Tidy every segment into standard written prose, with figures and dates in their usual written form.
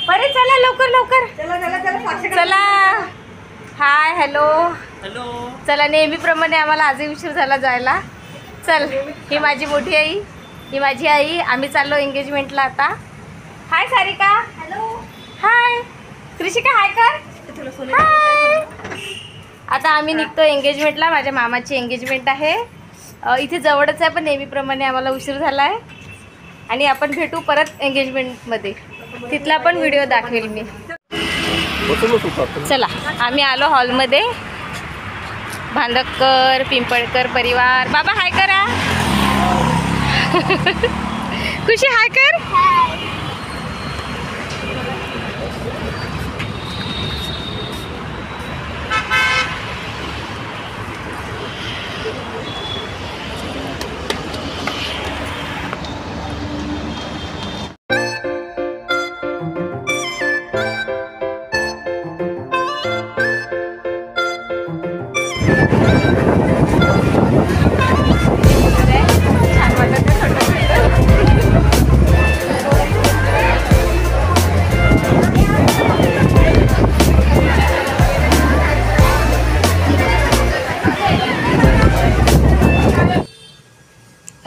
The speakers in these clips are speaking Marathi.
परे चला लवकर लवकर चला. Hi hello hello. चला नेहमीप्रमाणे आम्हाला आजही उशीर झाला जायला. चल ही माझी मोठी आई, ही माझी आई. आम्ही चाललो एंगेजमेंटला आता. हाय सारिका. हॅलो. हाय कृषिका. हाय कर. हाय. आता आम्ही निघतो एंगेजमेंटला. माझ्या मामाची एंगेजमेंट आहे. इथे जवळच आहे पण नेहमीप्रमाणे आम्हाला उशीर झाला आहे. आणि आपण भेटू परत एंगेजमेंटमध्ये. तिथला पण व्हिडिओ दाखवेल मी. चला आम्ही आलो हॉलमध्ये. भांदकर पिंपळकर परिवार. बाबा हाय करा. खुशी हाय कर.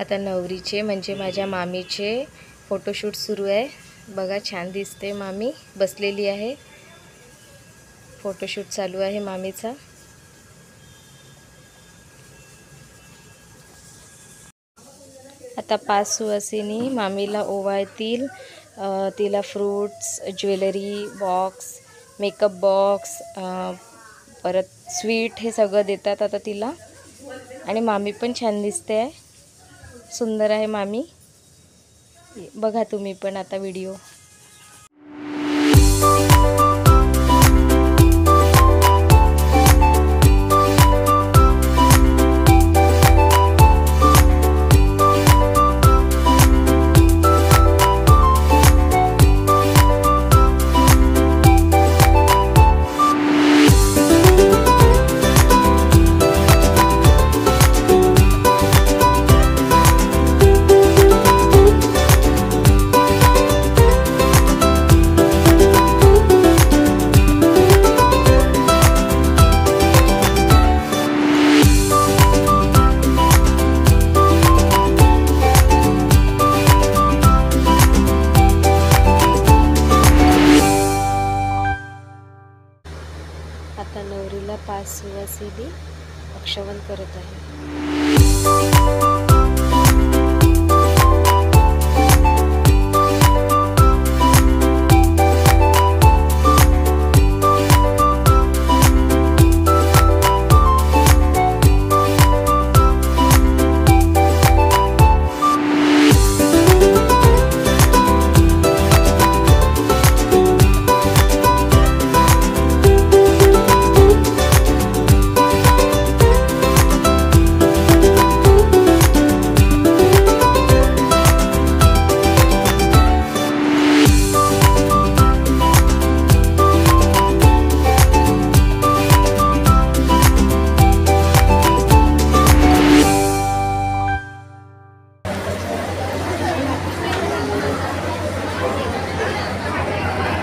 आता नवरीचे म्हणजे माझ्या मामीचे फोटोशूट सुरू आहे. बघा छान दिसते. मामी बसलेली आहे. फोटोशूट चालू आहे मामीचा. आता 5 सुवासिनी मामीला ओवाळतील. तिला fruits, jewellery box, makeup box, परत स्वीट हे सगळं देतात आता तिला. आणि मामी पण छान दिसते आहे. सुंदर आहे मामी. बघा तुम्ही पण आता व्हिडिओ. आता नवरीला 5 सुवासिनी अक्षवण करत आहे.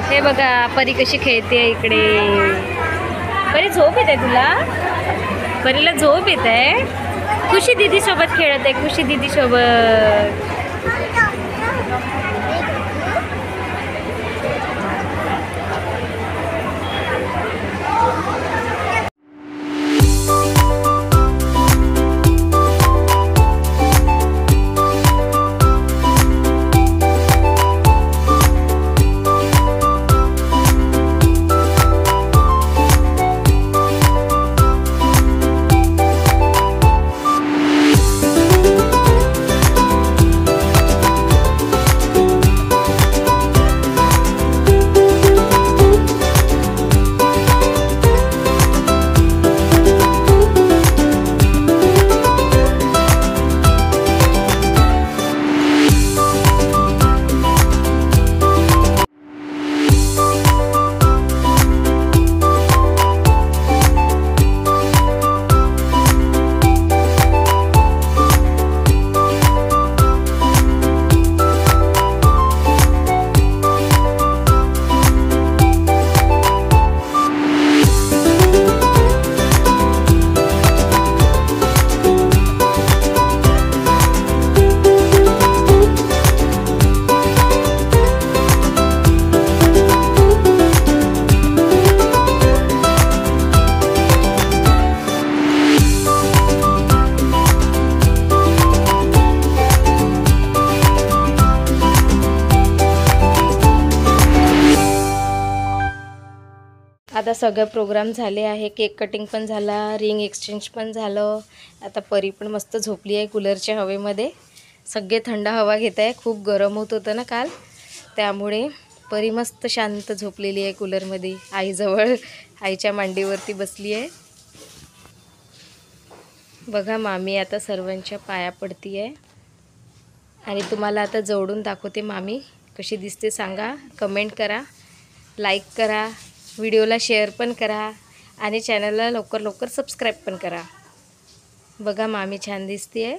हे बघा परी कशी खेळते इकडे. परी झोप येते तुला. परीला झोप येत आहे. खुशी दीदी सोबत खेळत आहे. खुशी दीदी सोबत. आता सगळं प्रोग्राम झाले आहे. केक कटिंग पण झाला, रिंग एक्सचेंज पण झालं. आता परी पण मस्त झोपली आहे कूलरच्या हवेमध्ये. सगळे थंड हवा घेत आहे. खूप गरम होत होतं ना काल, त्यामुळे परी मस्त शांत झोपलेली आहे कूलरमध्ये आईजवळ. आईच्या मांडीवरती बसली आहे. बघा मामी आता सर्वांच्या पाया पडती आहे. आणि तुम्हाला आता जवळून दाखवते मामी कशी दिसते सांगा. कमेंट करा, लाईक करा, व्हिडिओला शेअर पण करा आणि चॅनलला लवकर लवकर सबस्क्राईब पण करा. बघा मामी छान दिसते आहे.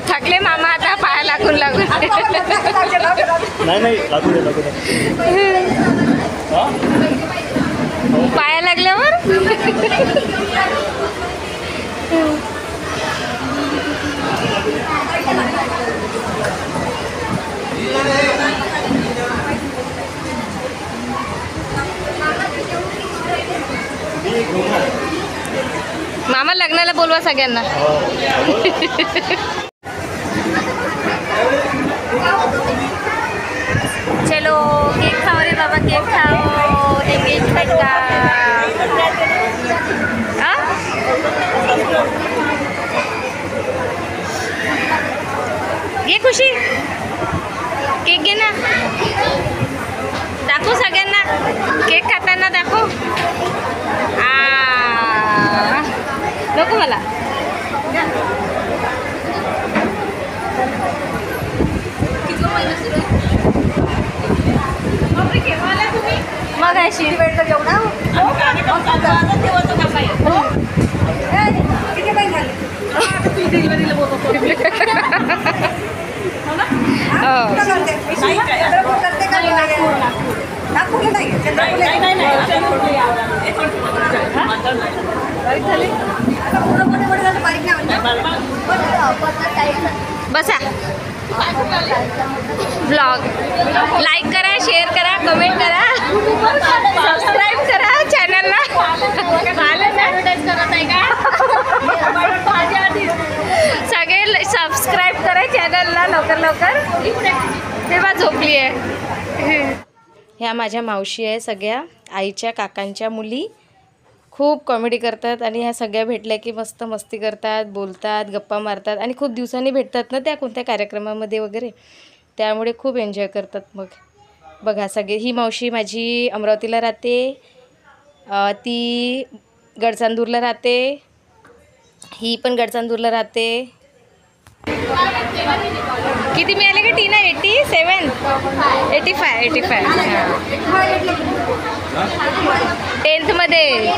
थकले मामा आता पाया लागून लागून. नाही लागू दे. पाया लागल्यावर मामा लग्नाला बोलवा सगळ्यांना. चलो केक खाओ रे बाबा, केक खाओ. एंगेजमेंट का ये खुशी, केक घे ना, दाखव सगळ्यांना. केक खाताना दाखव. नको मला. मग अशी वेळ तर जेवणा बसा. ब्लॉग लाईक करा, शेअर करा, कमेंट करा, सबस्क्राईब करा चॅनलला. सगळे सबस्क्राईब करा चॅनलला लवकर लवकर. तेव्हा झोपली आहे. ह्या माझ्या मावशी आहे सगळ्या, आईच्या काकांच्या मुली. खूप कॉमेडी करतात आणि ह्या सगळ्या भेटल्या की मस्त मस्ती करतात, बोलतात, गप्पा मारतात आणि खूप दिवसांनी भेटतात ना त्या कोणत्या कार्यक्रमामध्ये वगैरे, त्यामुळे खूप एन्जॉय करतात. मग बघा सगळे. ही मावशी माझी अमरावतीला राहते, ती गडचांदूरला राहते, ही पण गडचांदूरला राहते. किती मिळाले का टीना? 87 85 10th मध्ये.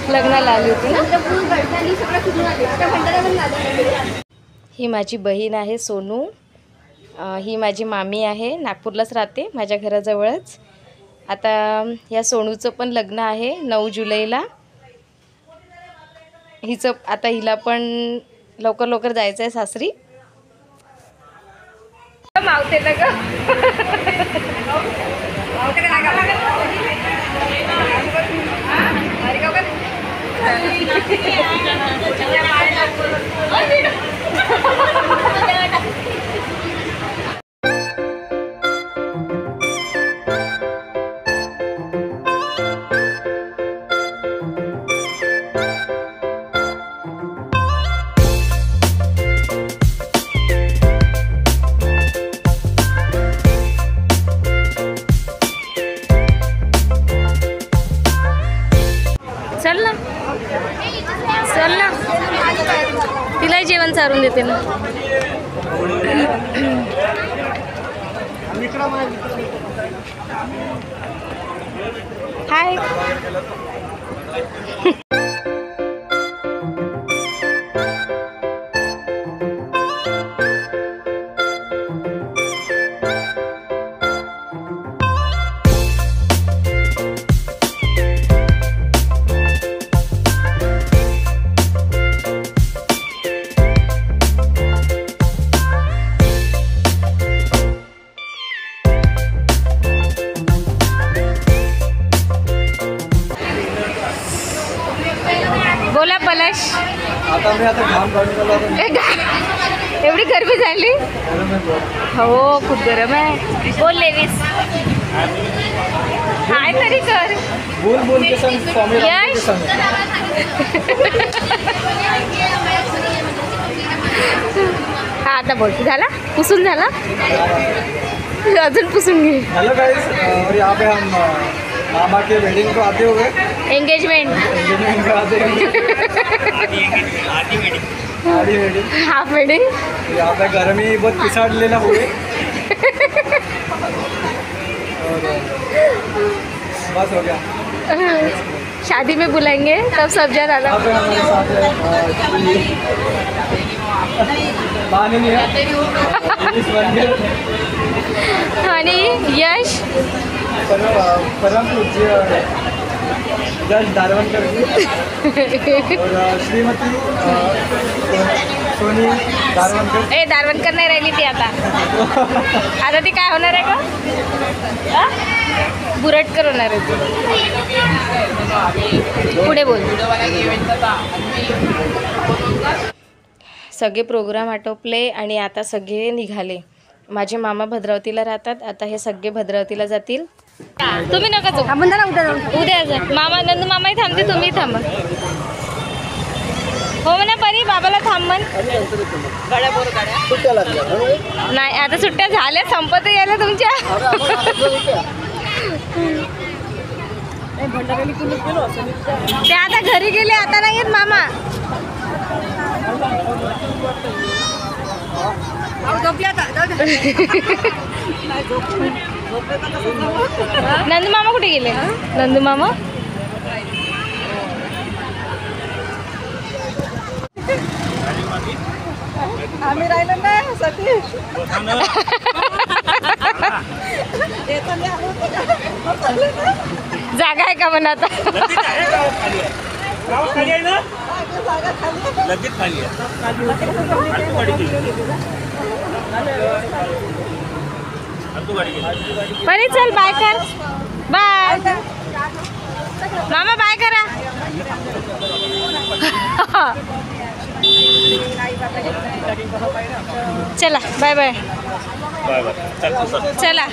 लग्नाला आली होती ना. ही माझी बहीण आहे सोनू. ही माझी मामी आहे, नागपूरलाच राहते माझ्या घराजवळच. आता या सोनूचं पण लग्न आहे 9 जुलैला. हिचं आता हिला पण लवकर लवकर जायचं आहे सासरी. मावते ना ग. चल ना चल ना, तिलाही जेवण चारून देते ना. हाय. बोला पलश. आता मी आता घाम काढून एवढी गरमी झाली. हो खूप गरम आहे. बोल लेवीस. काय तरी कर. बोल बोल के संग स्वामी राम के संग. हा आता बोल. झाला पुसून झाला. अजून पुसून घे. हेलो गाइस, और यहाँ पे हम मामा के वेडिंग को आते हुए एंगेजमेंट को आते आधी वेडिंग हाफ वेडिंग. यहाँ पे गर्मी बहुत पिसाड़ लेना हुए और बस हो गया. शादी में बुलाएंगे तब सब जन आना. यहाँ पे हमारे साथ पानी नहीं है इंग्लिश बन गए. आणि यश परम पूज्य जज दारवणकर जी और श्रीमती सोनी दारवणकर. ए दारवणकर नाही राहिली ती आता. आता ती काय होणार आहे का? बुरटकर होणार आहे ती. पुढे बोल. सगळे प्रोग्राम आटोपले आणि आता सगळे निघाले. माझे मामा भद्रावतीला राहतात. आता हे सगळे भद्रावतीला जातील. तुम्ही नका जाऊ. आपण जरा उद्या जा. मामा नंदू मामाही थांबते, तुम्ही थांबा. हो म्हणा परी, बाबाला थांब म्हण. नाही आता सुट्ट्या झाल्या, संपत गेल्या तुमच्या. ते आता घरी गेले, आता नाही येत मामा. नंदू मामा कुठे गेले? नंदू मामा आम्ही राहिलो ना सती. जागा आहे का म्हणा आता? परी चल बाय कर. बाय मामा, बाय करा. चला बाय बाय. चला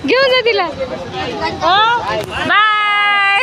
घेऊन जा तिला. ओ बाय.